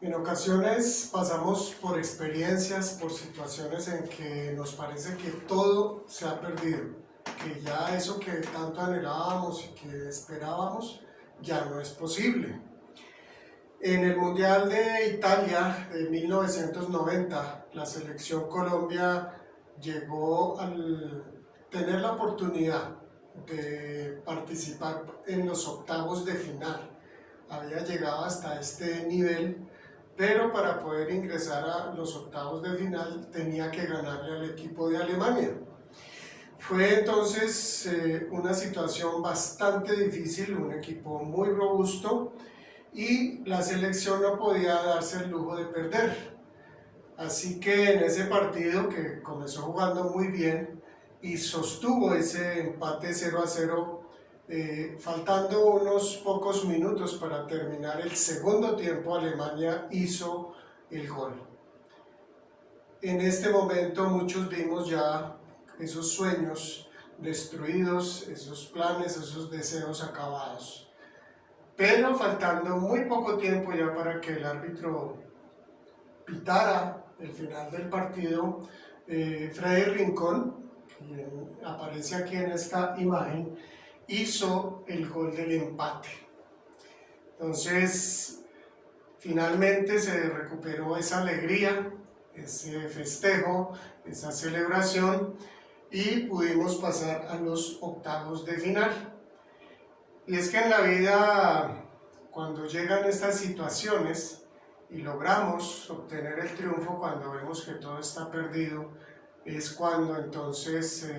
En ocasiones pasamos por experiencias, por situaciones en que nos parece que todo se ha perdido, que ya eso que tanto anhelábamos y que esperábamos ya no es posible. En el Mundial de Italia de 1990, la selección Colombia llegó al tener la oportunidad de participar en los octavos de final. Había llegado hasta este nivel, pero para poder ingresar a los octavos de final tenía que ganarle al equipo de Alemania. Fue entonces una situación bastante difícil, un equipo muy robusto y la selección no podía darse el lujo de perder. Así que en ese partido, que comenzó jugando muy bien y sostuvo ese empate 0-0, faltando unos pocos minutos para terminar el segundo tiempo, Alemania hizo el gol. En este momento muchos vimos ya esos sueños destruidos, esos planes, esos deseos acabados. Pero faltando muy poco tiempo ya para que el árbitro pitara el final del partido, Freddy Rincón, quien aparece aquí en esta imagen, hizo el gol del empate. Entonces, finalmente se recuperó esa alegría, ese festejo, esa celebración y pudimos pasar a los octavos de final. Y es que en la vida, cuando llegan estas situaciones y logramos obtener el triunfo, cuando vemos que todo está perdido, es cuando entonces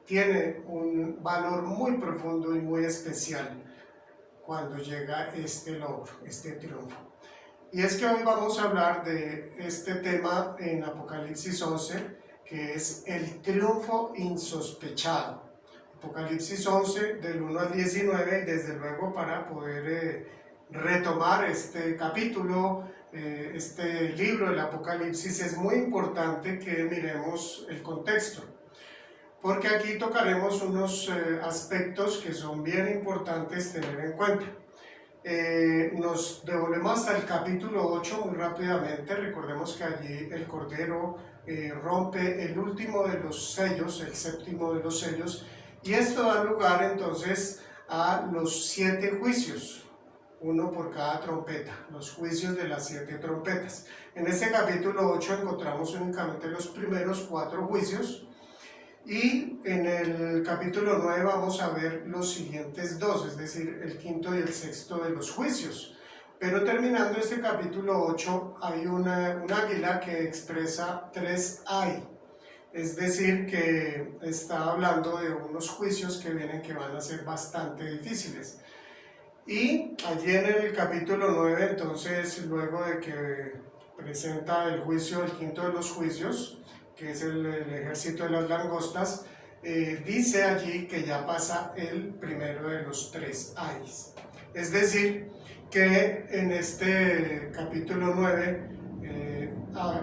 tiene un valor muy profundo y muy especial cuando llega este logro, este triunfo. Y es que hoy vamos a hablar de este tema en Apocalipsis 11, que es el triunfo insospechado. Apocalipsis 11 del 1 al 19, y desde luego para poder retomar este capítulo, este libro del Apocalipsis, es muy importante que miremos el contexto, porque aquí tocaremos unos aspectos que son bien importantes tener en cuenta. Nos devolvemos hasta el capítulo 8 muy rápidamente. Recordemos que allí el Cordero rompe el último de los sellos, el séptimo de los sellos, y esto da lugar entonces a los 7 juicios, uno por cada trompeta, los juicios de las 7 trompetas. En este capítulo 8 encontramos únicamente los primeros 4 juicios, y en el capítulo 9 vamos a ver los siguientes 2, es decir, el quinto y el sexto de los juicios. Pero terminando este capítulo 8 hay un águila que expresa 3 ay. Es decir, que está hablando de unos juicios que vienen que van a ser bastante difíciles. Y allí en el capítulo 9, entonces, luego de que presenta el juicio, el quinto de los juicios, que es el ejército de las langostas, dice allí que ya pasa el primero de los 3 ayes. Es decir, que en este capítulo 9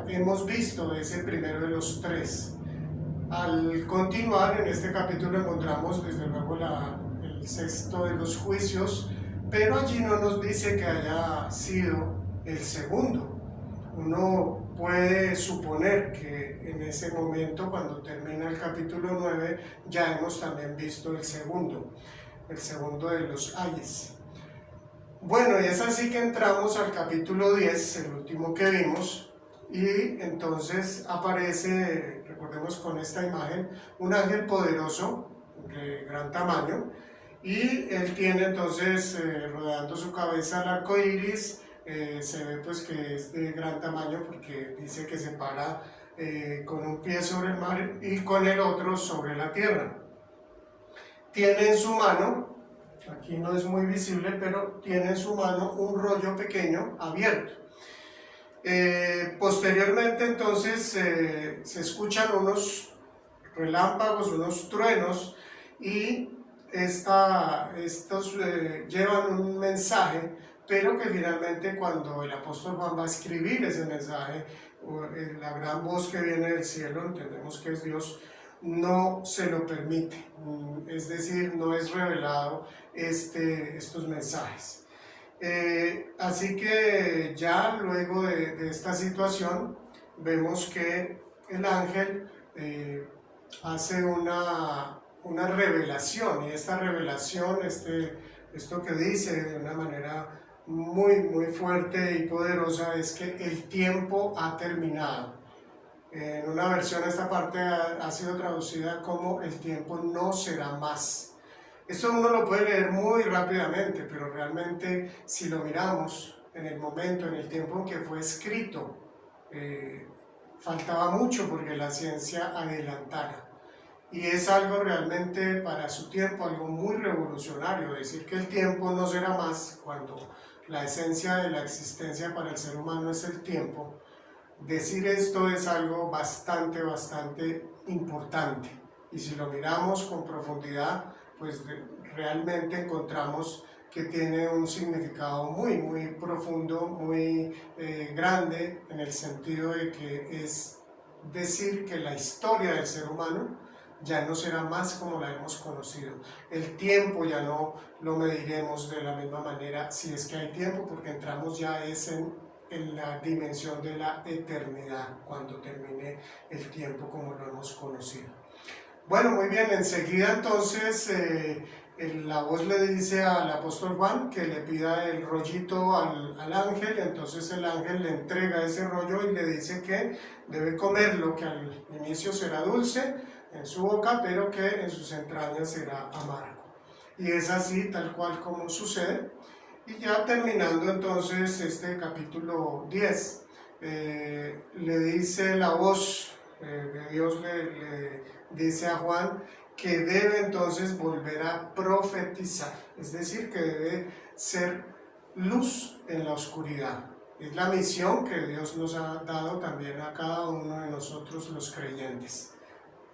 hemos visto ese primero de los 3. Al continuar en este capítulo encontramos desde luego el sexto de los juicios, pero allí no nos dice que haya sido el segundo. Uno puede suponer que en ese momento, cuando termina el capítulo 9, ya hemos también visto el segundo de los ayes. Bueno, y es así que entramos al capítulo 10, el último que vimos, y entonces aparece, recordemos con esta imagen, un ángel poderoso de gran tamaño, y él tiene entonces rodeando su cabeza el arco iris. Se ve pues que es de gran tamaño porque dice que se para con un pie sobre el mar y con el otro sobre la tierra. Tiene en su mano, aquí no es muy visible, pero tiene en su mano un rollo pequeño abierto. Posteriormente entonces se escuchan unos relámpagos, unos truenos, y estos llevan un mensaje, pero que finalmente cuando el apóstol Juan va a escribir ese mensaje, la gran voz que viene del cielo, entendemos que es Dios, no se lo permite, es decir, no es revelado estos mensajes. Así que ya luego de esta situación vemos que el ángel hace una revelación, y esta revelación, esto que dice de una manera muy fuerte y poderosa, es que el tiempo ha terminado. En una versión esta parte ha sido traducida como el tiempo no será más. Esto uno lo puede leer muy rápidamente, pero realmente si lo miramos en el momento, en el tiempo en que fue escrito, faltaba mucho porque la ciencia adelantara. Y es algo realmente para su tiempo, algo muy revolucionario, decir que el tiempo no será más cuando la esencia de la existencia para el ser humano es el tiempo. Decir esto es algo bastante importante, y si lo miramos con profundidad, pues realmente encontramos que tiene un significado muy profundo, muy grande, en el sentido de que es decir que la historia del ser humano ya no será más como la hemos conocido. El tiempo ya no lo mediremos de la misma manera, si es que hay tiempo, porque entramos ya en la dimensión de la eternidad, cuando termine el tiempo como lo hemos conocido. Bueno, muy bien, enseguida entonces la voz le dice al apóstol Juan que le pida el rollito al ángel, entonces el ángel le entrega ese rollo y le dice que debe comerlo, que al inicio será dulce en su boca, pero que en sus entrañas será amargo. Y es así, tal cual como sucede. Y ya terminando entonces este capítulo 10, le dice la voz de Dios, le dice a Juan que debe entonces volver a profetizar, es decir, que debe ser luz en la oscuridad. Es la misión que Dios nos ha dado también a cada uno de nosotros los creyentes,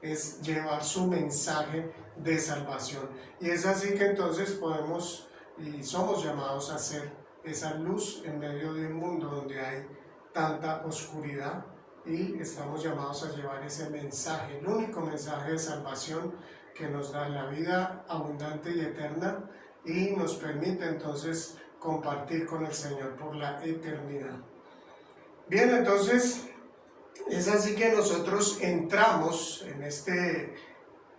es llevar su mensaje de salvación. Y es así que entonces podemos y somos llamados a ser esa luz en medio de un mundo donde hay tanta oscuridad, y estamos llamados a llevar ese mensaje, el único mensaje de salvación que nos da la vida abundante y eterna, y nos permite entonces compartir con el Señor por la eternidad. Bien, entonces es así que nosotros entramos en este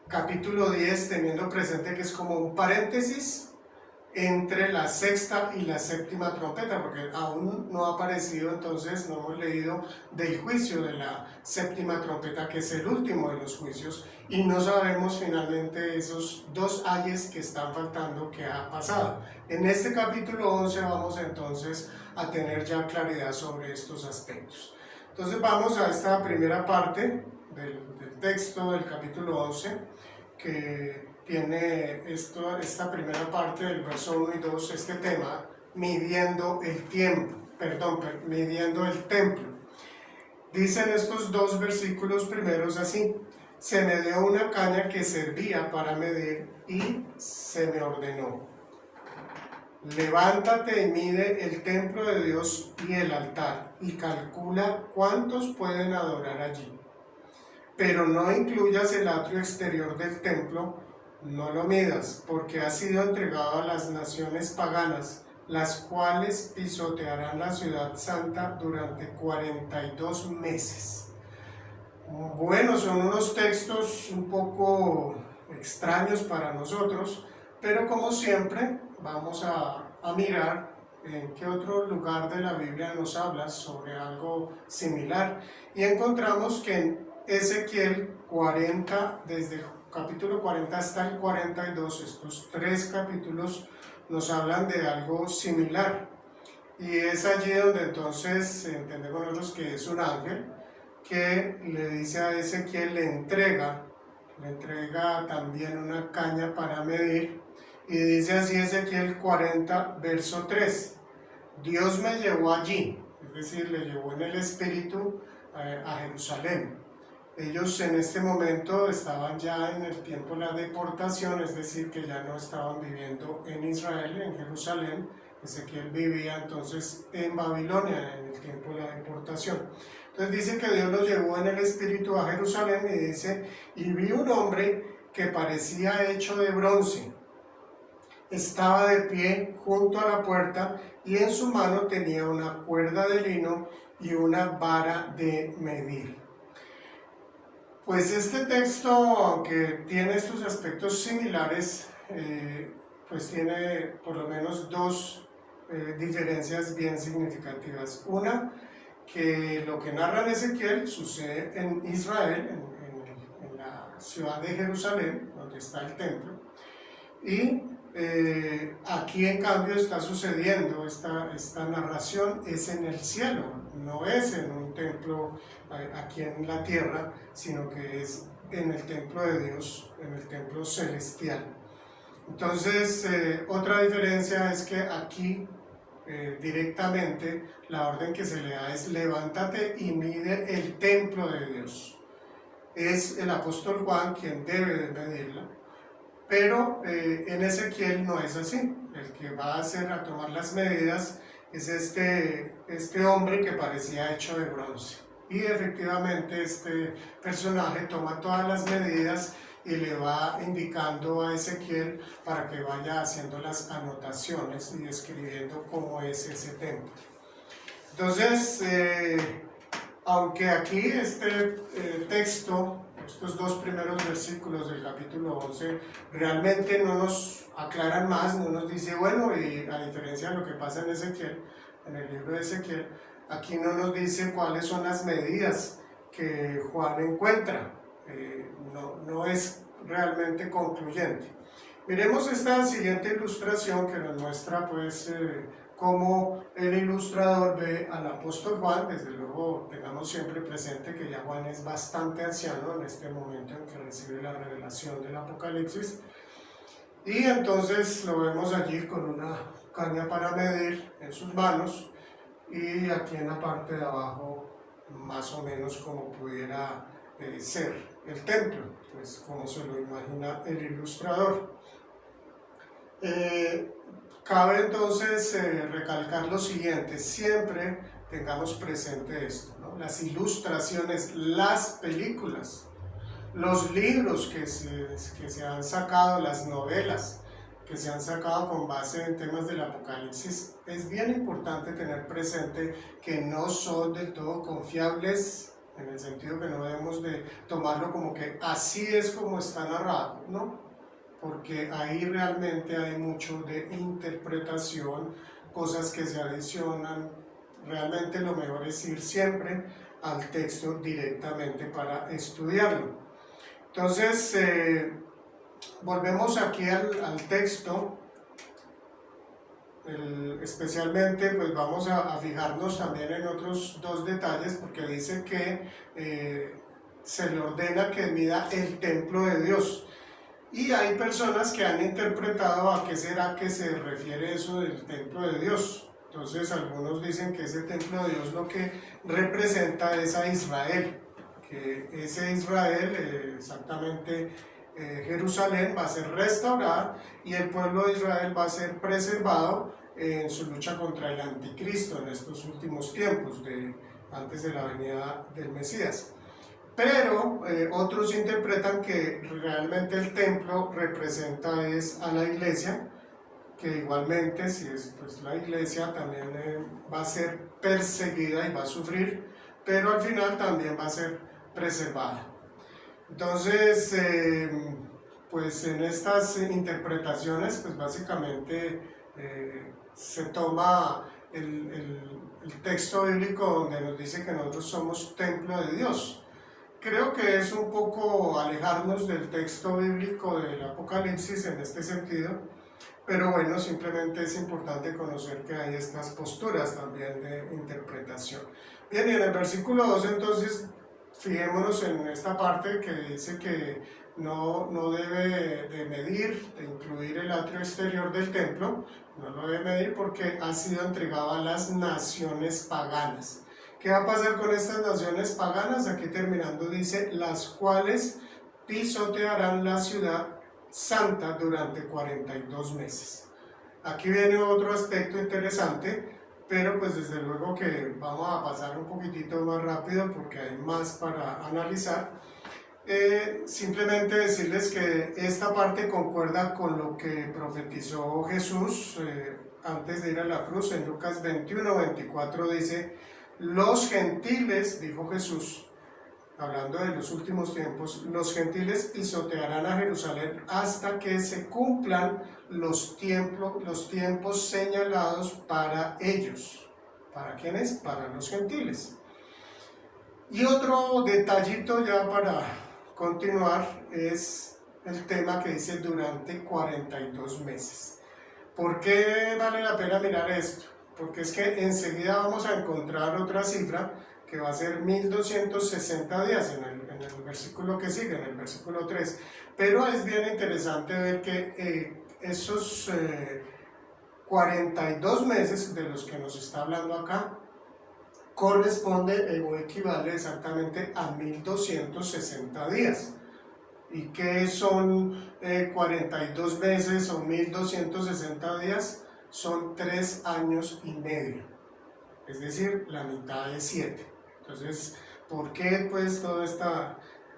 capítulo 10 teniendo presente que es como un paréntesis entre la sexta y la séptima trompeta, porque aún no ha aparecido, entonces no hemos leído del juicio de la séptima trompeta, que es el último de los juicios, y no sabemos finalmente esos dos ayes que están faltando que ha pasado. En este capítulo 11 vamos entonces a tener ya claridad sobre estos aspectos. Entonces vamos a esta primera parte del texto del capítulo 11, que tiene esta primera parte del verso 1 y 2, este tema, midiendo el templo. Dicen estos dos versículos primeros así: se me dio una caña que servía para medir y se me ordenó: levántate y mide el templo de Dios y el altar, y calcula cuántos pueden adorar allí. Pero no incluyas el atrio exterior del templo, no lo midas, porque ha sido entregado a las naciones paganas, las cuales pisotearán la ciudad santa durante 42 meses. Bueno, son unos textos un poco extraños para nosotros, pero como siempre vamos a mirar en qué otro lugar de la Biblia nos habla sobre algo similar, y encontramos que en Ezequiel 40, desde el capítulo 40 hasta el 42, estos tres capítulos nos hablan de algo similar, y es allí donde entonces entendemos nosotros que es un ángel que le dice a Ezequiel, le entrega también una caña para medir, y dice así Ezequiel 40, verso 3: Dios me llevó allí, es decir, le llevó en el espíritu a Jerusalén. Ellos en este momento estaban ya en el tiempo de la deportación, es decir, que ya no estaban viviendo en Israel, en Jerusalén. Ezequiel vivía entonces en Babilonia en el tiempo de la deportación. Entonces dice que Dios los llevó en el espíritu a Jerusalén, y dice: y vi un hombre que parecía hecho de bronce, estaba de pie junto a la puerta y en su mano tenía una cuerda de lino y una vara de medir. Pues este texto, aunque tiene estos aspectos similares, pues tiene por lo menos dos diferencias bien significativas. Una, que lo que narra en Ezequiel sucede en Israel, en la ciudad de Jerusalén, donde está el templo, y aquí en cambio está sucediendo, esta narración es en el cielo, no es en un templo aquí en la tierra, sino que es en el templo de Dios, en el templo celestial. Entonces, otra diferencia es que aquí directamente la orden que se le da es levántate y mide el templo de Dios. Es el apóstol Juan quien debe de medirla, pero en Ezequiel no es así. El que va a tomar las medidas es este hombre que parecía hecho de bronce. Y efectivamente este personaje toma todas las medidas y le va indicando a Ezequiel para que vaya haciendo las anotaciones y describiendo cómo es ese templo. Entonces, aunque aquí este texto, estos dos primeros versículos del capítulo 11, realmente no nos aclaran más, no nos dice, bueno, y a diferencia de lo que pasa en Ezequiel, en el libro de Ezequiel, aquí no nos dice cuáles son las medidas que Juan encuentra. No es realmente concluyente. Miremos esta siguiente ilustración que nos muestra pues cómo el ilustrador ve al apóstol Juan. Desde luego tengamos siempre presente que ya Juan es bastante anciano en este momento en que recibe la revelación del Apocalipsis, y entonces lo vemos allí con una caña para medir en sus manos, y aquí en la parte de abajo más o menos como pudiera ser el templo, pues como se lo imagina el ilustrador. Cabe entonces recalcar lo siguiente: siempre tengamos presente esto, ¿no? Las ilustraciones, las películas, los libros que se han sacado, las novelas que se han sacado con base en temas del Apocalipsis, es bien importante tener presente que no son del todo confiables, en el sentido que no debemos de tomarlo como que así es como está narrado, ¿no? Porque ahí realmente hay mucho de interpretación, cosas que se adicionan. Realmente lo mejor es ir siempre al texto directamente para estudiarlo. Entonces, volvemos aquí al texto. Especialmente pues vamos a fijarnos también en otros dos detalles, porque dice que se le ordena que mida el templo de Dios, y hay personas que han interpretado a qué será que se refiere eso del templo de Dios. Entonces algunos dicen que ese templo de Dios lo que representa es a Israel, que ese Israel, exactamente Jerusalén, va a ser restaurada y el pueblo de Israel va a ser preservado en su lucha contra el anticristo en estos últimos tiempos, antes de la venida del Mesías. Pero otros interpretan que realmente el templo representa es a la iglesia, que igualmente si es pues la iglesia también va a ser perseguida y va a sufrir, pero al final también va a ser preservada. Entonces, pues en estas interpretaciones, pues básicamente se toma el texto bíblico donde nos dice que nosotros somos templo de Dios. Creo que es un poco alejarnos del texto bíblico del Apocalipsis en este sentido, pero bueno, simplemente es importante conocer que hay estas posturas también de interpretación. Bien, y en el versículo 2 entonces, fijémonos en esta parte que dice que no debe de medir, de incluir el atrio exterior del templo, no lo debe medir porque ha sido entregado a las naciones paganas. ¿Qué va a pasar con estas naciones paganas? Aquí terminando dice, las cuales pisotearán la ciudad santa durante 42 meses. Aquí viene otro aspecto interesante, pero pues desde luego que vamos a pasar un poquitito más rápido porque hay más para analizar. Simplemente decirles que esta parte concuerda con lo que profetizó Jesús antes de ir a la cruz. En Lucas 21:24 dice: los gentiles, dijo Jesús, hablando de los últimos tiempos, los gentiles pisotearán a Jerusalén hasta que se cumplan los tiempos señalados para ellos. ¿Para quiénes? Para los gentiles. Y otro detallito ya para continuar es el tema que dice durante 42 meses. ¿Por qué vale la pena mirar esto? Porque es que enseguida vamos a encontrar otra cifra que va a ser 1260 días en el versículo que sigue, en el versículo 3. Pero es bien interesante ver que esos 42 meses de los que nos está hablando acá corresponde o equivale exactamente a 1260 días. ¿Y qué son 42 meses o 1260 días? Son 3 años y medio, es decir, la mitad de 7. Entonces, ¿por qué pues todo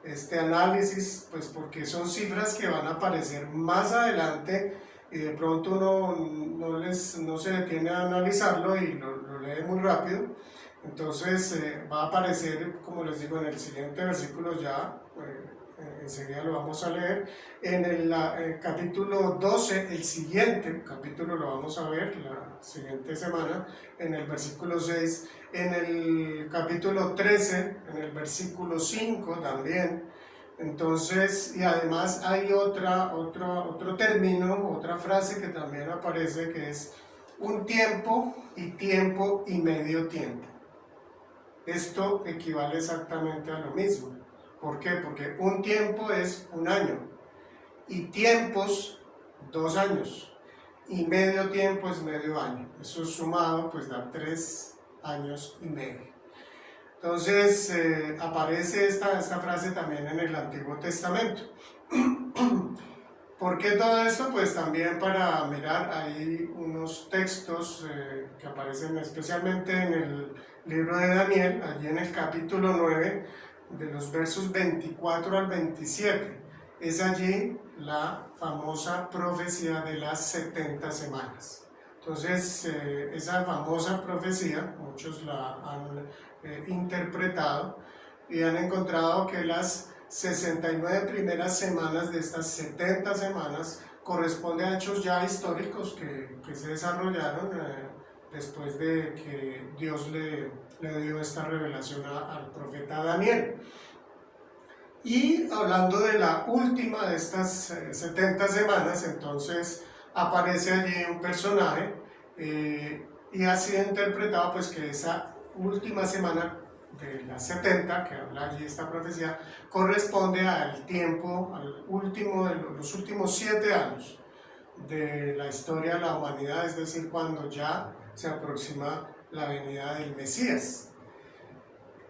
este análisis? Pues porque son cifras que van a aparecer más adelante y de pronto uno no se detiene a analizarlo y lo lee muy rápido. Entonces va a aparecer, como les digo, en el siguiente versículo ya, enseguida lo vamos a leer. En el capítulo 12, el siguiente capítulo lo vamos a ver la siguiente semana, en el versículo 6. En el capítulo 13, en el versículo 5 también. Entonces, y además hay otro término, otra frase que también aparece, que es un tiempo y medio tiempo. Esto equivale exactamente a lo mismo. ¿Por qué? Porque un tiempo es un año y tiempos 2 años y medio tiempo es medio año. Eso sumado pues da 3 años y medio. Entonces aparece esta frase también en el Antiguo Testamento. ¿Por qué todo esto? Pues también para mirar, hay unos textos que aparecen especialmente en el libro de Daniel, allí en el capítulo 9, de los versos 24 al 27. Es allí la famosa profecía de las 70 semanas. Entonces, esa famosa profecía, muchos la han interpretado y han encontrado que las 69 primeras semanas de estas 70 semanas corresponde a hechos ya históricos que se desarrollaron después de que Dios le dio esta revelación al profeta Daniel. Y hablando de la última de estas 70 semanas, entonces aparece allí un personaje y ha sido interpretado pues que esa última semana de las 70, que habla allí esta profecía, corresponde al tiempo, los últimos 7 años de la historia de la humanidad, es decir, cuando ya se aproxima la venida del Mesías.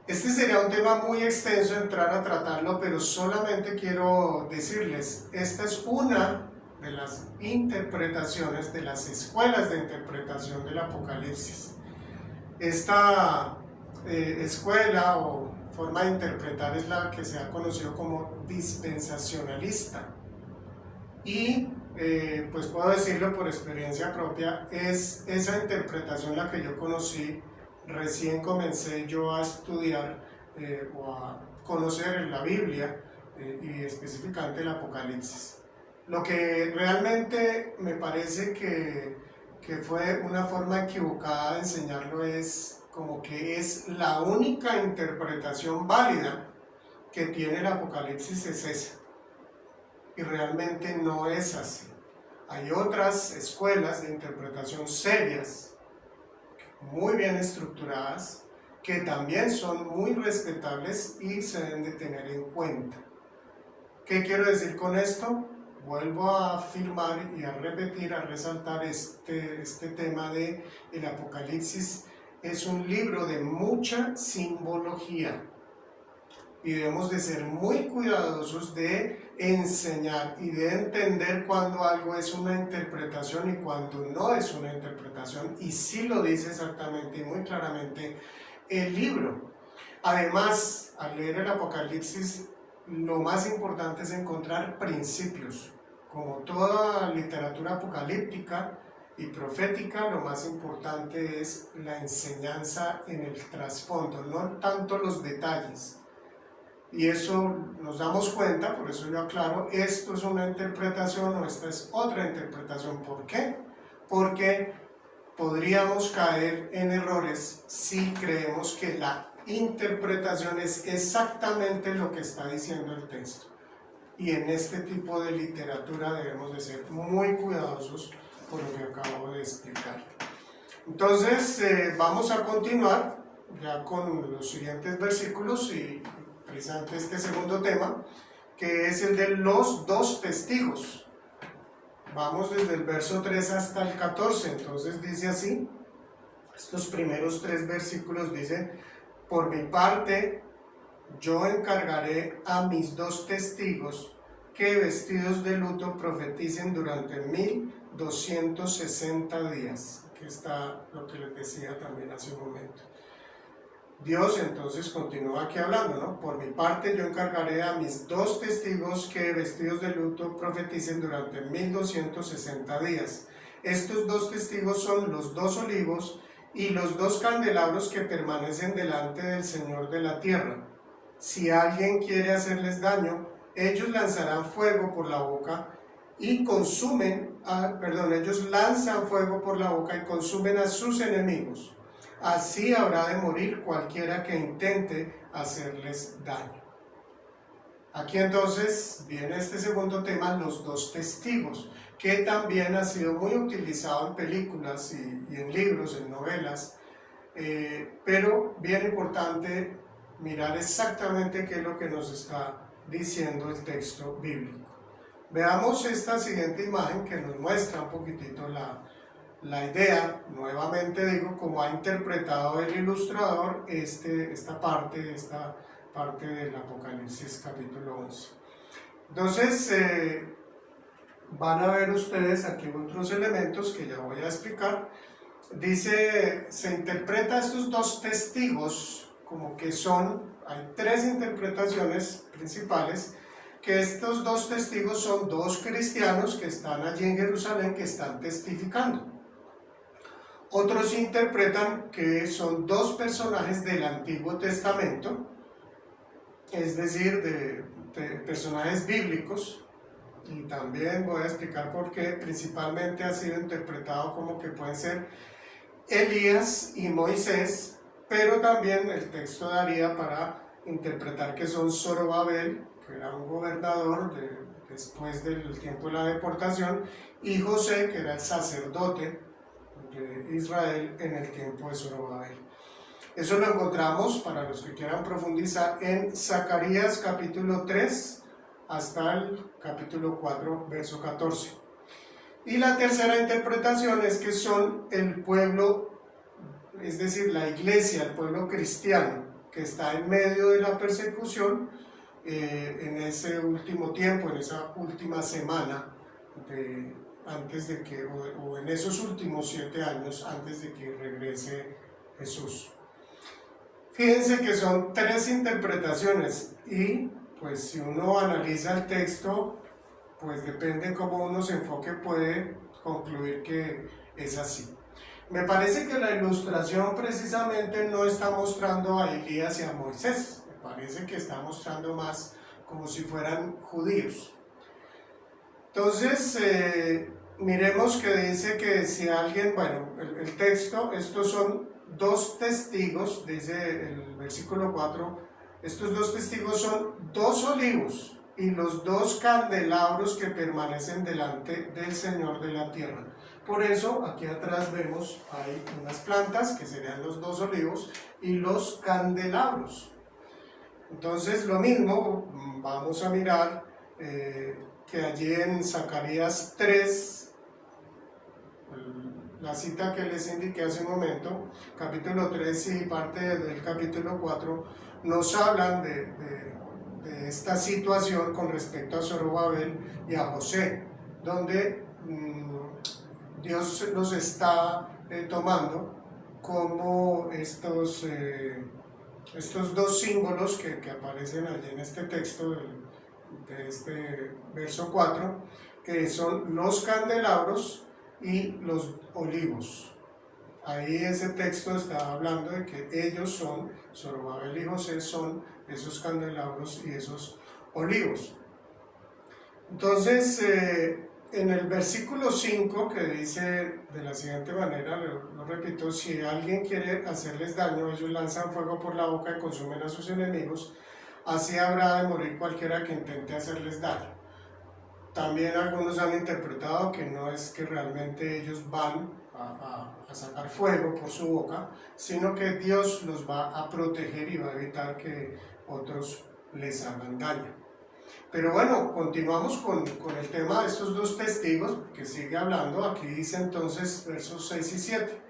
Este sería un tema muy extenso entrar a tratarlo, pero solamente quiero decirles, esta es una de las interpretaciones, de las escuelas de interpretación del Apocalipsis. Esta escuela o forma de interpretar es la que se ha conocido como dispensacionalista. Y pues puedo decirlo por experiencia propia, es esa interpretación la que yo conocí. Recién comencé yo a estudiar o a conocer la Biblia y específicamente el Apocalipsis. Lo que realmente me parece que fue una forma equivocada de enseñarlo es como que es la única interpretación válida que tiene el Apocalipsis es esa. Y realmente no es así. Hay otras escuelas de interpretación serias, muy bien estructuradas, que también son muy respetables y se deben de tener en cuenta. ¿Qué quiero decir con esto? Vuelvo a afirmar y a repetir, a resaltar este tema de el Apocalipsis. Es un libro de mucha simbología y debemos de ser muy cuidadosos de enseñar y de entender cuando algo es una interpretación y cuando no es una interpretación, y sí lo dice exactamente y muy claramente el libro. Además, al leer el Apocalipsis, lo más importante es encontrar principios. Como toda literatura apocalíptica y profética, lo más importante es la enseñanza en el trasfondo, no tanto los detalles. Y eso nos damos cuenta, por eso yo aclaro, esto es una interpretación o esta es otra interpretación. ¿Por qué? Porque podríamos caer en errores si creemos que la interpretación es exactamente lo que está diciendo el texto. Y en este tipo de literatura debemos de ser muy cuidadosos por lo que acabo de explicar. Entonces vamos a continuar ya con los siguientes versículos y precisamente este segundo tema, que es el de los dos testigos. Vamos desde el verso 3 hasta el 14, entonces dice así, estos primeros 3 versículos dicen: por mi parte, yo encargaré a mis 2 testigos que vestidos de luto profeticen durante 1260 días. Aquí está lo que les decía también hace un momento. Dios entonces continúa aquí hablando, ¿no? Por mi parte yo encargaré a mis 2 testigos que vestidos de luto profeticen durante 1260 días. Estos 2 testigos son los 2 olivos y los 2 candelabros que permanecen delante del Señor de la tierra. Si alguien quiere hacerles daño, ellos lanzarán fuego por la boca y ellos lanzan fuego por la boca y consumen a sus enemigos. Así habrá de morir cualquiera que intente hacerles daño. Aquí entonces viene este segundo tema, los 2 testigos, que también ha sido muy utilizado en películas y en libros, en novelas, pero bien importante mirar exactamente qué es lo que nos está diciendo el texto bíblico. Veamos esta siguiente imagen que nos muestra un poquitito la idea, nuevamente digo, como ha interpretado el ilustrador esta parte del Apocalipsis capítulo 11. Entonces, van a ver ustedes aquí otros elementos que ya voy a explicar. Dice, se interpreta estos 2 testigos como que hay 3 interpretaciones principales, que estos 2 testigos son 2 cristianos que están allí en Jerusalén, que están testificando. Otros interpretan que son 2 personajes del Antiguo Testamento, es decir, de personajes bíblicos, y también voy a explicar por qué. Principalmente ha sido interpretado como que pueden ser Elías y Moisés, pero también el texto daría para interpretar que son Zorobabel, que era un gobernador después del tiempo de la deportación, y José, que era el sacerdote de Israel en el tiempo de Zorobabel. Eso lo encontramos, para los que quieran profundizar, en Zacarías capítulo 3 hasta el capítulo 4, verso 14. Y la tercera interpretación es que son el pueblo, es decir, la iglesia, el pueblo cristiano, que está en medio de la persecución en ese último tiempo, en esa última semana antes de que, o en esos últimos 7 años antes de que regrese Jesús. Fíjense que son 3 interpretaciones y pues si uno analiza el texto, pues depende cómo uno se enfoque, puede concluir que es así. Me parece que la ilustración precisamente no está mostrando a Elías y a Moisés, me parece que está mostrando más como si fueran judíos. Entonces, miremos que dice que si alguien, el texto, estos son 2 testigos, dice el versículo 4, estos 2 testigos son 2 olivos y los 2 candelabros que permanecen delante del Señor de la tierra. Por eso, aquí atrás vemos, hay unas plantas que serían los 2 olivos y los candelabros. Entonces, lo mismo, vamos a mirar que allí en Zacarías 3, la cita que les indiqué hace un momento, capítulo 3 y parte del capítulo 4, nos hablan de esta situación con respecto a Zorobabel y a José, donde Dios los está tomando como estos estos dos símbolos que aparecen allí en este texto de este verso 4, que son los candelabros y los olivos. Ahí ese texto está hablando de que ellos son, Zorobabel y José son esos candelabros y esos olivos. Entonces, en el versículo 5, que dice de la siguiente manera, lo repito: si alguien quiere hacerles daño, ellos lanzan fuego por la boca y consumen a sus enemigos, así habrá de morir cualquiera que intente hacerles daño. También algunos han interpretado que no es que realmente ellos van a sacar fuego por su boca, sino que Dios los va a proteger y va a evitar que otros les hagan daño. Pero bueno, continuamos con el tema de estos dos testigos, que sigue hablando. Aquí dice entonces versos 6 y 7.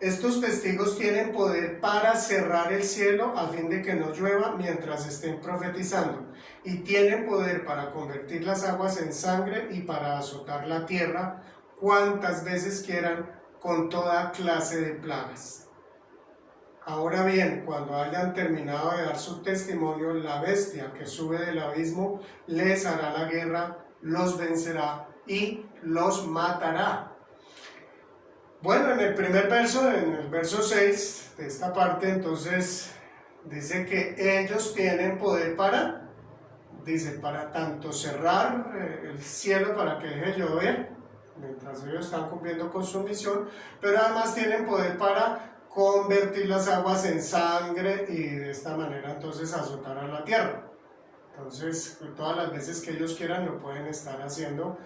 Estos testigos tienen poder para cerrar el cielo a fin de que no llueva mientras estén profetizando, y tienen poder para convertir las aguas en sangre y para azotar la tierra cuantas veces quieran con toda clase de plagas. Ahora bien, cuando hayan terminado de dar su testimonio, la bestia que sube del abismo les hará la guerra, los vencerá y los matará. Bueno, en el primer verso, en el verso 6 de esta parte, entonces dice que ellos tienen poder para tanto cerrar el cielo para que deje llover, mientras ellos están cumpliendo con su misión, pero además tienen poder para convertir las aguas en sangre y de esta manera entonces azotar a la tierra. Entonces, todas las veces que ellos quieran lo pueden estar haciendo,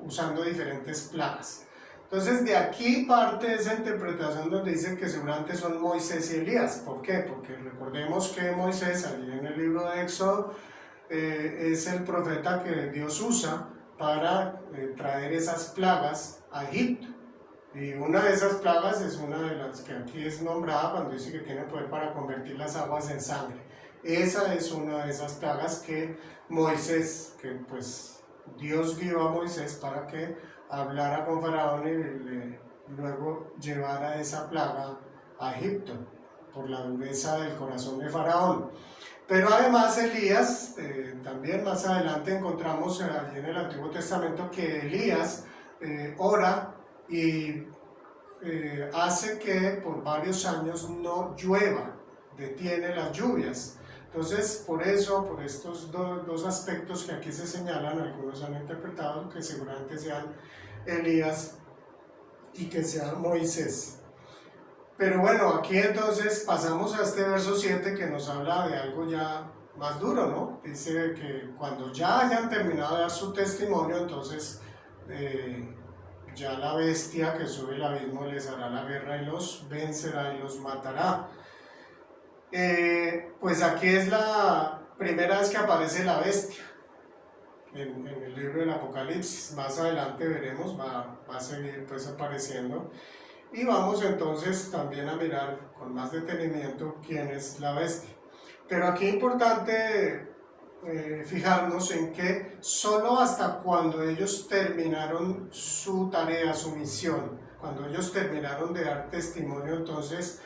usando diferentes plagas. Entonces, de aquí parte esa interpretación donde dicen que seguramente son Moisés y Elías. ¿Por qué? Porque recordemos que Moisés, allí en el libro de Éxodo, es el profeta que Dios usa para traer esas plagas a Egipto. Y una de esas plagas es una de las que aquí es nombrada cuando dice que tiene poder para convertir las aguas en sangre. Esa es una de esas plagas que Moisés, que pues Dios guió a Moisés para que hablara con Faraón y luego llevara esa plaga a Egipto por la dureza del corazón de Faraón. Pero además Elías, también más adelante encontramos allí en el Antiguo Testamento que Elías ora y hace que por varios años no llueva, detiene las lluvias. Entonces, por eso, por estos dos aspectos que aquí se señalan, algunos han interpretado que seguramente sean Elías y que sea Moisés. Pero bueno, aquí entonces pasamos a este verso 7 que nos habla de algo ya más duro, ¿no? Dice que cuando ya hayan terminado de dar su testimonio, entonces ya la bestia que sube el abismo les hará la guerra y los vencerá y los matará. Pues aquí es la primera vez que aparece la bestia en el libro del Apocalipsis. Más adelante veremos, va a seguir pues apareciendo, y vamos entonces también a mirar con más detenimiento quién es la bestia. Pero aquí es importante fijarnos en que solo hasta cuando ellos terminaron su tarea, su misión, cuando ellos terminaron de dar testimonio, entonces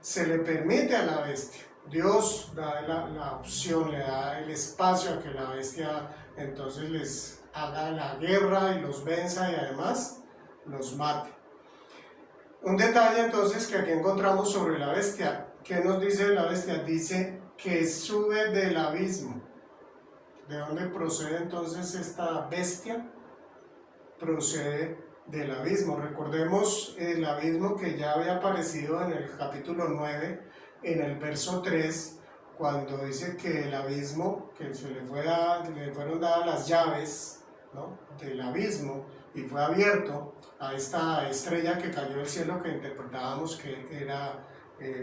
se le permite a la bestia. Dios da la opción, le da el espacio a que la bestia entonces les haga la guerra y los venza y además los mate. Un detalle entonces que aquí encontramos sobre la bestia. ¿Qué nos dice la bestia? Dice que sube del abismo. ¿De dónde procede entonces esta bestia? Procede del abismo. Recordemos el abismo que ya había aparecido en el capítulo 9, en el verso 3, cuando dice que el abismo, que le fueron dadas las llaves, ¿no?, del abismo, y fue abierto a esta estrella que cayó del cielo, que interpretábamos que era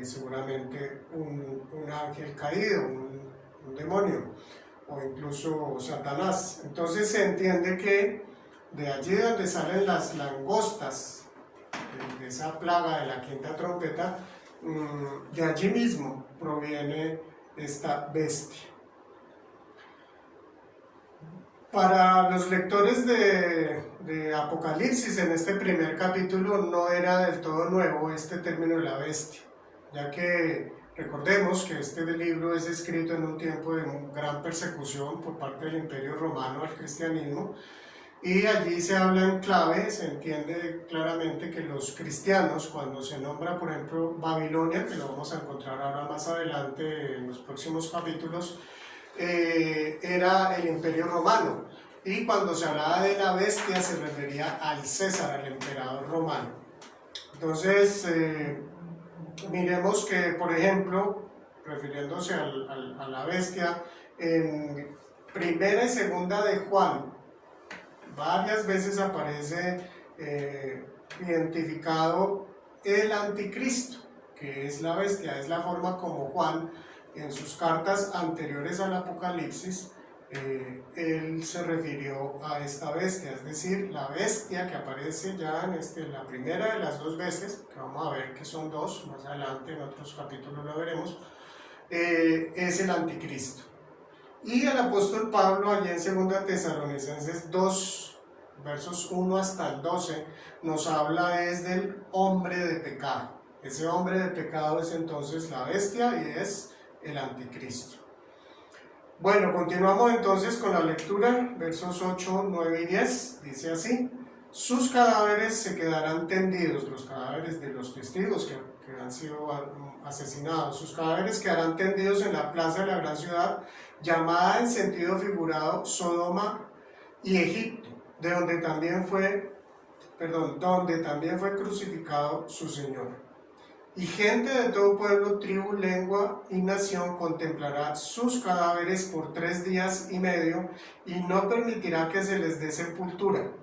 seguramente un ángel caído, un demonio, o incluso Satanás. Entonces se entiende que de allí donde salen las langostas, de esa plaga de la quinta trompeta, de allí mismo proviene esta bestia. Para los lectores de Apocalipsis, en este primer capítulo no era del todo nuevo este término de la bestia. ya que recordemos que este libro es escrito en un tiempo de gran persecución por parte del Imperio Romano al cristianismo, y allí se habla en clave, se entiende claramente que los cristianos, cuando se nombra por ejemplo Babilonia, que lo vamos a encontrar ahora más adelante en los próximos capítulos, era el Imperio Romano, y cuando se hablaba de la bestia se refería al César, al emperador romano. Entonces miremos que, por ejemplo, refiriéndose a la bestia, en primera y segunda de Juan varias veces aparece identificado el anticristo, que es la bestia. Es la forma como Juan, en sus cartas anteriores al Apocalipsis, él se refirió a esta bestia, es decir, la bestia que aparece ya en la primera de las dos veces, que vamos a ver que son dos, más adelante en otros capítulos lo veremos, es el anticristo. Y el apóstol Pablo, allí en 2 Tesalonicenses 2, versos 1 hasta el 12, nos habla del hombre de pecado. Ese hombre de pecado es entonces la bestia y es el anticristo. Bueno, continuamos entonces con la lectura, versos 8, 9 y 10, dice así: sus cadáveres se quedarán tendidos, los cadáveres de los testigos que han sido asesinados, sus cadáveres quedarán tendidos en la plaza de la gran ciudad, llamada en sentido figurado Sodoma y Egipto, donde también fue crucificado su Señor. Y gente de todo pueblo, tribu, lengua y nación contemplará sus cadáveres por 3 días y medio, y no permitirá que se les dé sepultura.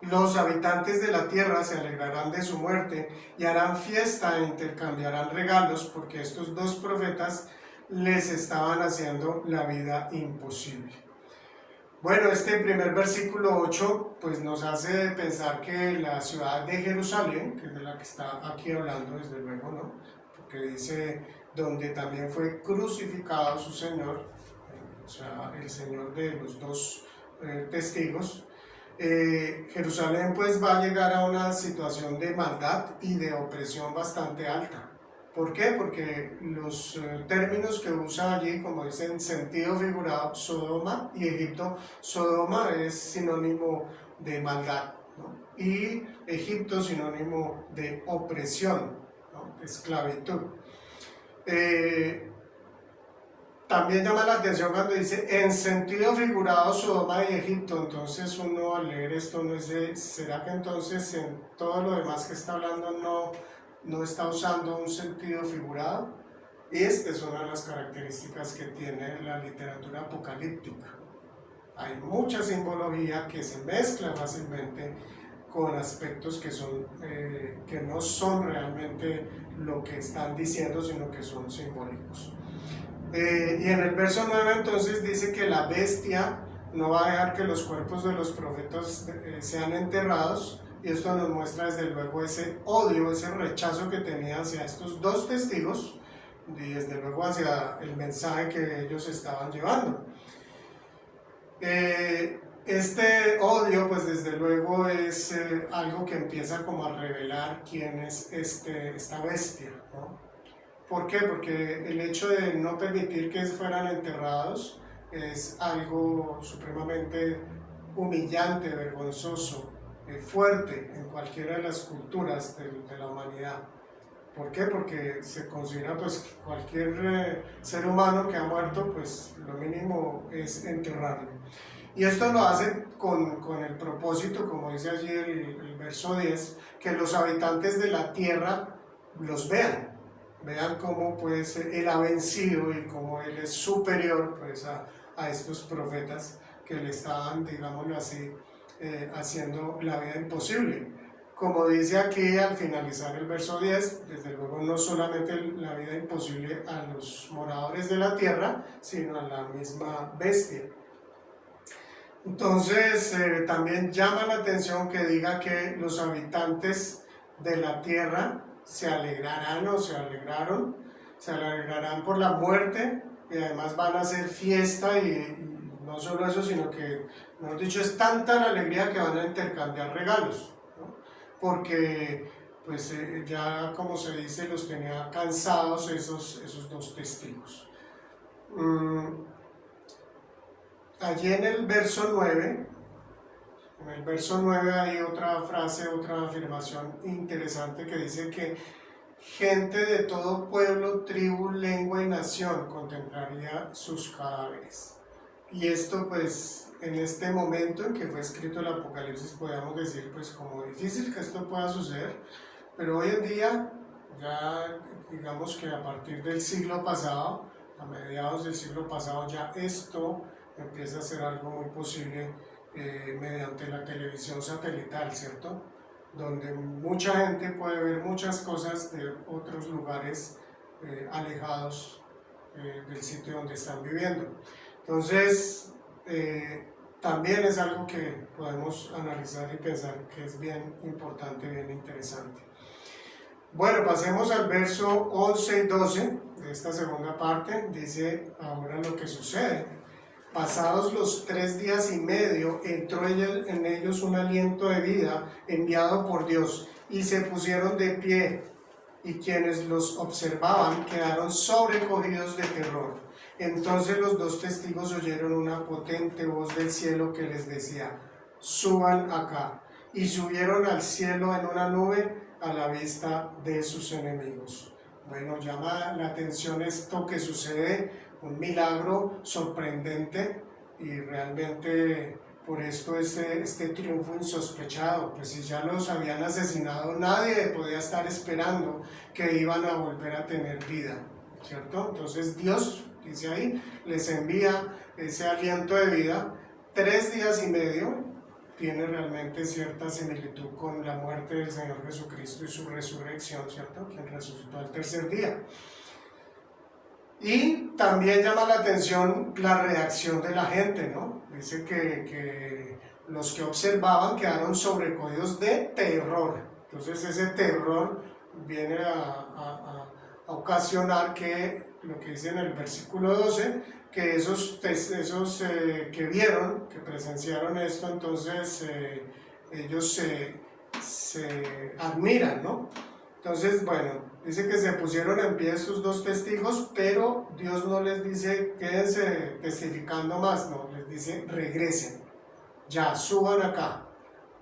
Los habitantes de la tierra se alegrarán de su muerte y harán fiesta e intercambiarán regalos, porque estos dos profetas les estaban haciendo la vida imposible. Bueno, este primer versículo 8 pues nos hace pensar que la ciudad de Jerusalén, que es de la que está aquí hablando desde luego, ¿no? Porque dice, donde también fue crucificado su Señor, o sea, el Señor de los dos testigos. Jerusalén pues va a llegar a una situación de maldad y de opresión bastante alta. ¿Por qué? Porque los términos que usa allí, como dicen en sentido figurado, Sodoma y Egipto, Sodoma es sinónimo de maldad, ¿no? Y Egipto sinónimo de opresión, ¿no? De esclavitud. También llama la atención cuando dice en sentido figurado Sodoma y Egipto. Entonces uno al leer esto no dice, ¿será que entonces en todo lo demás que está hablando no está usando un sentido figurado? Y esta es una de las características que tiene la literatura apocalíptica. Hay mucha simbología que se mezcla fácilmente con aspectos que no son realmente lo que están diciendo, sino que son simbólicos. Y en el verso 9 entonces dice que la bestia no va a dejar que los cuerpos de los profetas sean enterrados, y esto nos muestra desde luego ese odio, ese rechazo que tenía hacia estos dos testigos y desde luego hacia el mensaje que ellos estaban llevando. Este odio pues desde luego es algo que empieza como a revelar quién es esta bestia, ¿no? ¿Por qué? Porque el hecho de no permitir que fueran enterrados es algo supremamente humillante, vergonzoso, fuerte en cualquiera de las culturas de la humanidad. ¿Por qué? Porque se considera pues que cualquier ser humano que ha muerto, pues lo mínimo es enterrarlo. Y esto lo hace con el propósito, como dice allí el verso 10, que los habitantes de la tierra los vean cómo pues él ha vencido y cómo él es superior pues a estos profetas que le estaban, digámoslo así, haciendo la vida imposible. Como dice aquí al finalizar el verso 10, desde luego no solamente la vida imposible a los moradores de la tierra, sino a la misma bestia. Entonces también llama la atención que diga que los habitantes de la tierra se alegrarán o se alegrarán por la muerte, y además van a hacer fiesta, y no solo eso, sino que, mejor dicho, es tanta la alegría que van a intercambiar regalos, ¿no? Porque pues ya como se dice, los tenía cansados esos dos testigos. Allí en el verso 9, hay otra frase, otra afirmación interesante que dice que gente de todo pueblo, tribu, lengua y nación contemplaría sus cadáveres. Y esto pues en este momento en que fue escrito el Apocalipsis podríamos decir pues como difícil que esto pueda suceder, pero hoy en día ya digamos que a partir del siglo pasado, a mediados del siglo pasado, ya esto empieza a ser algo muy posible mediante la televisión satelital, ¿cierto? Donde mucha gente puede ver muchas cosas de otros lugares alejados del sitio donde están viviendo. Entonces, también es algo que podemos analizar y pensar que es bien importante, bien interesante. Bueno, pasemos al verso 11 y 12 de esta segunda parte. Dice ahora lo que sucede. Pasados los 3 días y medio, entró en ellos un aliento de vida enviado por Dios, y se pusieron de pie, y quienes los observaban quedaron sobrecogidos de terror. Entonces los dos testigos oyeron una potente voz del cielo que les decía: suban acá. Y subieron al cielo en una nube a la vista de sus enemigos. Bueno, llama la atención esto que sucede, un milagro sorprendente, y realmente por esto este triunfo insospechado, pues si ya los habían asesinado, nadie podía estar esperando que iban a volver a tener vida, ¿cierto? Entonces Dios, dice ahí, les envía ese aliento de vida. 3 días y medio tiene realmente cierta similitud con la muerte del Señor Jesucristo y su resurrección, ¿cierto? Quien resucitó al tercer día. Y también llama la atención la reacción de la gente, ¿no? Dice que los que observaban quedaron sobrecogidos de terror. Entonces ese terror viene a ocasionar que, lo que dice en el versículo 12, que esos que vieron, que presenciaron esto, entonces ellos se admiran, ¿no? Entonces, bueno, dice que se pusieron en pie estos dos testigos, pero Dios no les dice quédense testificando más, no, les dice regresen, ya, suban acá.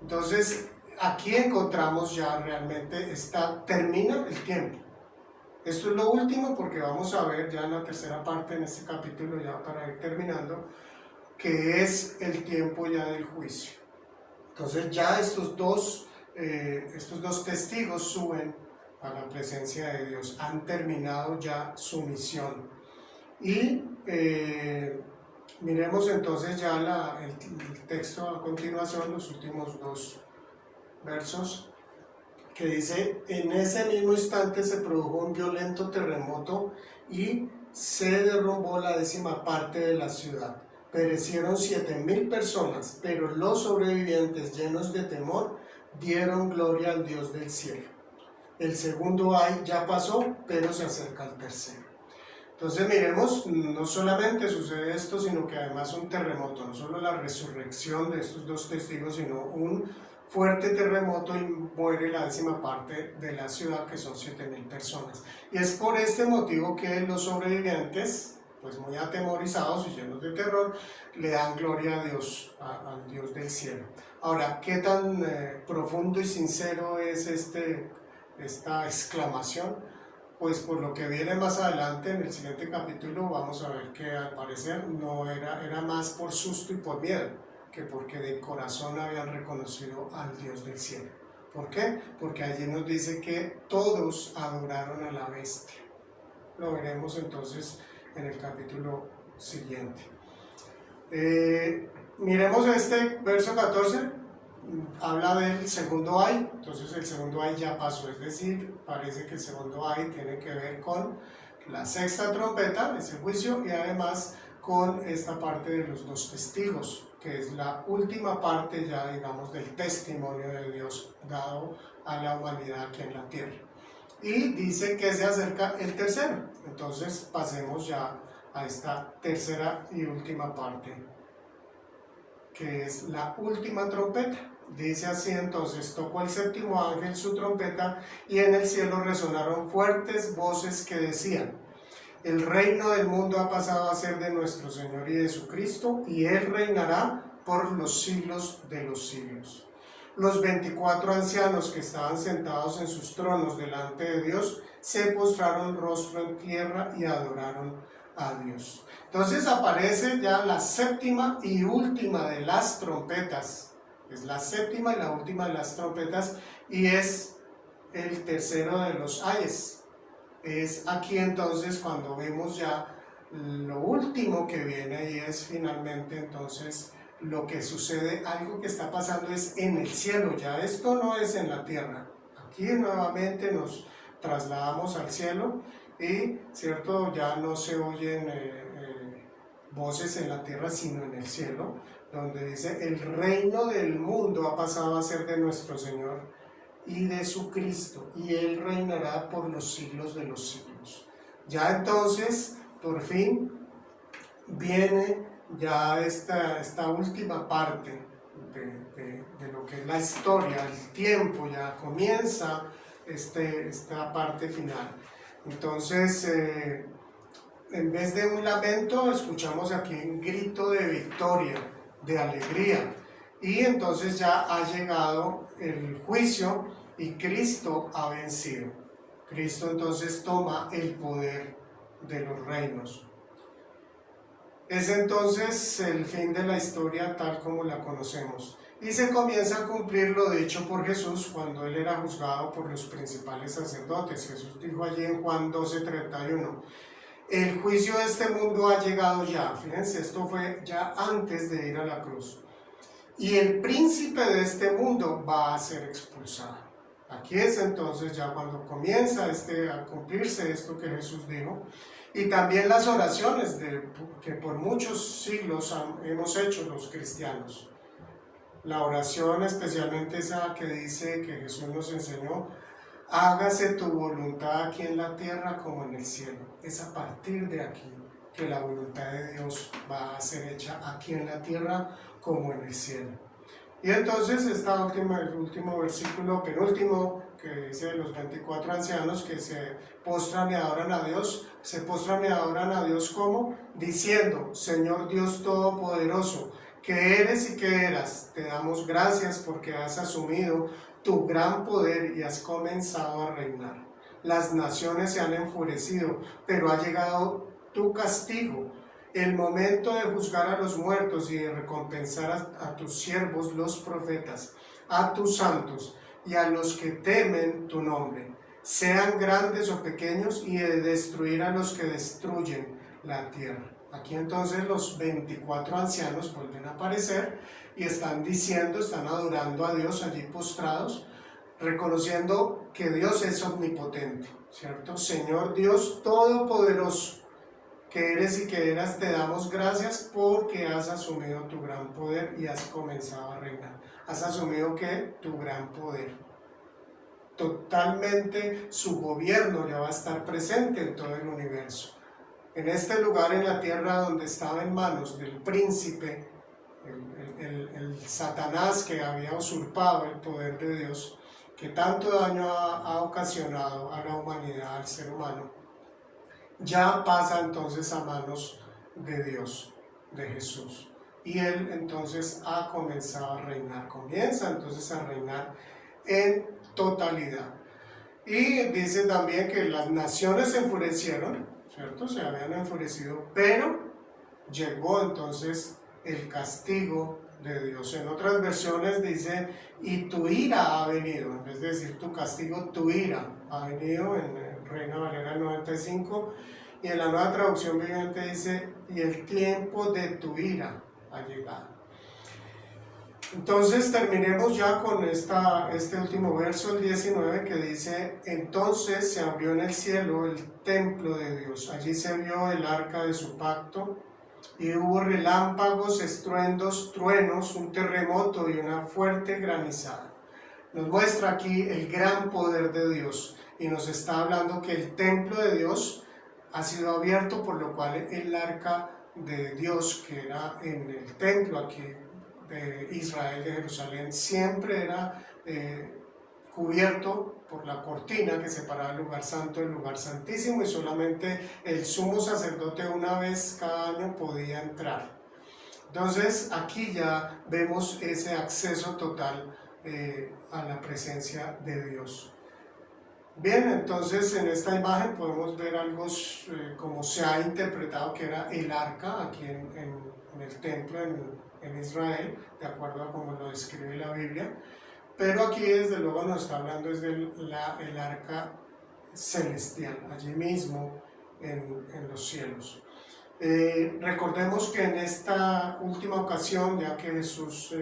Entonces, aquí encontramos ya realmente termina el tiempo. Esto es lo último, porque vamos a ver ya en la tercera parte, en este capítulo, ya para ir terminando, que es el tiempo ya del juicio. Entonces ya estos dos testigos suben a la presencia de Dios, han terminado ya su misión. Y miremos entonces ya el texto a continuación, los últimos 2 versos, que dice: en ese mismo instante se produjo un violento terremoto y se derrumbó la 10ª parte de la ciudad. Perecieron 7,000 personas, pero los sobrevivientes, llenos de temor, dieron gloria al Dios del cielo. El segundo ay ya pasó, pero se acerca el tercero. Entonces miremos, no solamente sucede esto, sino que además un terremoto, no solo la resurrección de estos dos testigos, sino un fuerte terremoto, y muere la 10ª parte de la ciudad, que son 7,000 personas. Y es por este motivo que los sobrevivientes, pues muy atemorizados y llenos de terror, le dan gloria a Dios, al Dios del cielo. Ahora, ¿qué tan profundo y sincero es esta exclamación? Pues por lo que viene más adelante en el siguiente capítulo vamos a ver que al parecer no era más por susto y por miedo, que porque de corazón habían reconocido al Dios del cielo. ¿Por qué? Porque allí nos dice que todos adoraron a la bestia. Lo veremos entonces en el capítulo siguiente. Miremos este verso 14. Habla del segundo ay. Entonces el segundo ay ya pasó, es decir, parece que el segundo ay tiene que ver con la 6ª trompeta, ese juicio, y además con esta parte de los dos testigos, que es la última parte ya, digamos, del testimonio de Dios dado a la humanidad aquí en la tierra. Y dice que se acerca el tercero. Entonces pasemos ya a esta tercera y última parte, que es la última trompeta. Dice así: entonces tocó el séptimo ángel su trompeta, y en el cielo resonaron fuertes voces que decían: el reino del mundo ha pasado a ser de nuestro Señor y de su Cristo, y Él reinará por los siglos de los siglos. Los 24 ancianos que estaban sentados en sus tronos delante de Dios se postraron rostro en tierra y adoraron a Dios. Entonces aparece ya la séptima y última de las trompetas. Es la séptima y la última de las trompetas, y es el tercero de los ayes. Es aquí entonces cuando vemos ya lo último que viene, y es finalmente entonces lo que sucede. Algo que está pasando es en el cielo, ya esto no es en la tierra. Aquí nuevamente nos trasladamos al cielo y, cierto, ya no se oyen voces en la tierra, sino en el cielo, donde dice: el reino del mundo ha pasado a ser de nuestro Señor y de su Cristo, y Él reinará por los siglos de los siglos. Ya entonces, por fin, viene ya esta última parte de lo que es la historia, el tiempo, ya comienza esta parte final. Entonces, en vez de un lamento, escuchamos aquí un grito de victoria, de alegría, y entonces ya ha llegado el juicio y Cristo ha vencido. Cristo entonces toma el poder de los reinos. Es entonces el fin de la historia tal como la conocemos, y se comienza a cumplir lo dicho por Jesús cuando Él era juzgado por los principales sacerdotes. Jesús dijo allí en Juan 12:31: el juicio de este mundo ha llegado ya. Fíjense, esto fue ya antes de ir a la cruz. Y el príncipe de este mundo va a ser expulsado. Aquí es entonces ya cuando comienza a cumplirse esto que Jesús dijo. Y también las oraciones que por muchos siglos hemos hecho los cristianos. La oración, especialmente esa que dice, que Jesús nos enseñó: hágase tu voluntad aquí en la tierra como en el cielo. Es a partir de aquí que la voluntad de Dios va a ser hecha aquí en la tierra como en el cielo. Y entonces el último versículo, penúltimo, que dice: los 24 ancianos que se postran y adoran a Dios, se postran y adoran a Dios como diciendo: Señor Dios Todopoderoso, que eres y que eras, te damos gracias porque has asumido tu gran poder y has comenzado a reinar. Las naciones se han enfurecido, pero ha llegado tu castigo, el momento de juzgar a los muertos y de recompensar a tus siervos los profetas, a tus santos y a los que temen tu nombre, sean grandes o pequeños, y de destruir a los que destruyen la tierra. Aquí entonces los 24 ancianos vuelven a aparecer y están diciendo, están adorando a Dios allí postrados, reconociendo que Dios es omnipotente, ¿cierto? Señor Dios Todopoderoso, que eres y que eras, te damos gracias porque has asumido tu gran poder y has comenzado a reinar. Has asumido que tu gran poder, totalmente su gobierno ya va a estar presente en todo el universo. En este lugar en la tierra donde estaba en manos del príncipe, el Satanás, que había usurpado el poder de Dios, que tanto daño ha ocasionado a la humanidad, al ser humano, ya pasa entonces a manos de Dios, de Jesús. Y Él entonces ha comenzado a reinar, comienza entonces a reinar en totalidad. Y dice también que las naciones se enfurecieron, ¿cierto? Se habían enfurecido, pero llegó entonces el castigo de Dios. En otras versiones dice: y tu ira ha venido. En vez de decir tu castigo, tu ira ha venido, en Reina Valera 95, y en la Nueva Traducción Viviente dice: y el tiempo de tu ira ha llegado. Entonces terminemos ya con este último verso, el 19, que dice: entonces se abrió en el cielo el templo de Dios, allí se vio el arca de su pacto, y hubo relámpagos, estruendos, truenos, un terremoto y una fuerte granizada. Nos muestra aquí el gran poder de Dios y nos está hablando que el templo de Dios ha sido abierto, por lo cual el arca de Dios, que era en el templo aquí de Israel, de Jerusalén, siempre era cubierto por la cortina que separaba el lugar santo del lugar santísimo, y solamente el sumo sacerdote una vez cada año podía entrar. Entonces aquí ya vemos ese acceso total a la presencia de Dios. Bien, entonces en esta imagen podemos ver algo como se ha interpretado que era el arca aquí en el templo en Israel, de acuerdo a como lo describe la Biblia. Pero aquí desde luego nos está hablando es del arca celestial, allí mismo en los cielos. Recordemos que en esta última ocasión, ya que Jesús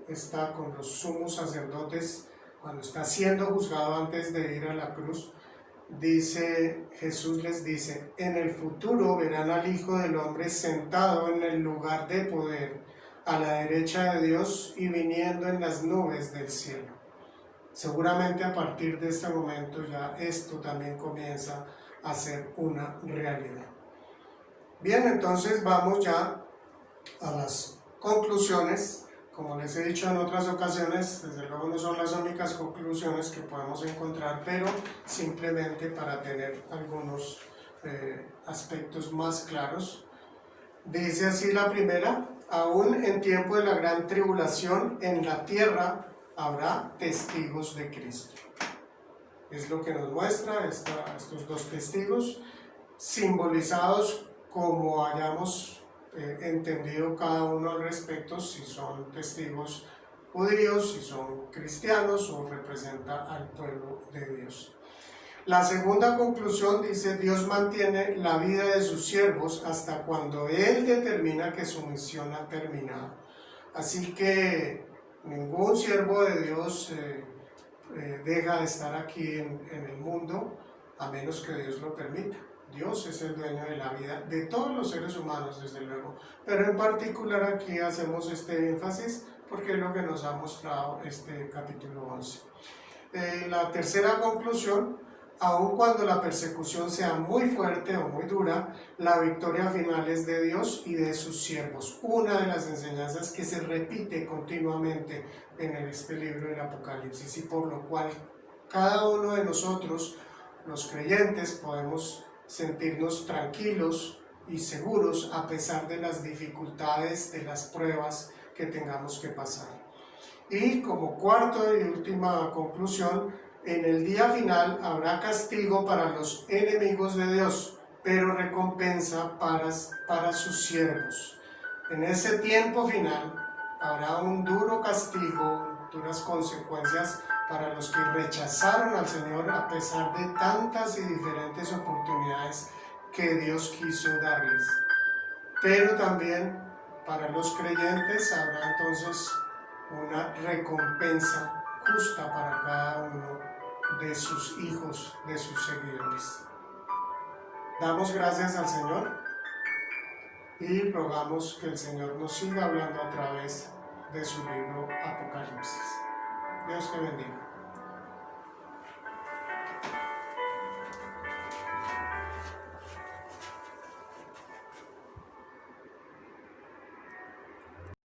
está con los sumos sacerdotes, cuando está siendo juzgado antes de ir a la cruz, Jesús les dice: en el futuro verán al Hijo del Hombre sentado en el lugar de poder, a la derecha de Dios y viniendo en las nubes del cielo. Seguramente a partir de este momento ya esto también comienza a ser una realidad. Bien, entonces vamos ya a las conclusiones. Como les he dicho en otras ocasiones, desde luego no son las únicas conclusiones que podemos encontrar, pero simplemente para tener algunos aspectos más claros. Dice así la primera: aún en tiempo de la gran tribulación en la tierra habrá testigos de Cristo. Es lo que nos muestra estos dos testigos, simbolizados como hayamos entendido cada uno al respecto, si son testigos judíos, si son cristianos o representa al pueblo de Dios. La segunda conclusión dice: Dios mantiene la vida de sus siervos hasta cuando Él determina que su misión ha terminado. Así que ningún siervo de Dios deja de estar aquí en el mundo, a menos que Dios lo permita. Dios es el dueño de la vida de todos los seres humanos, desde luego, pero en particular aquí hacemos este énfasis porque es lo que nos ha mostrado este capítulo 11. La tercera conclusión: aun cuando la persecución sea muy fuerte o muy dura, la victoria final es de Dios y de sus siervos. Una de las enseñanzas que se repite continuamente en este libro del Apocalipsis, y por lo cual cada uno de nosotros, los creyentes, podemos sentirnos tranquilos y seguros a pesar de las dificultades, de las pruebas que tengamos que pasar. Y como cuarta y última conclusión: en el día final habrá castigo para los enemigos de Dios, pero recompensa para sus siervos. En ese tiempo final habrá un duro castigo, duras consecuencias para los que rechazaron al Señor a pesar de tantas y diferentes oportunidades que Dios quiso darles. Pero también para los creyentes habrá entonces una recompensa justa para cada uno de sus hijos, de sus seguidores. Damos gracias al Señor y rogamos que el Señor nos siga hablando a través de su libro Apocalipsis. Dios te bendiga.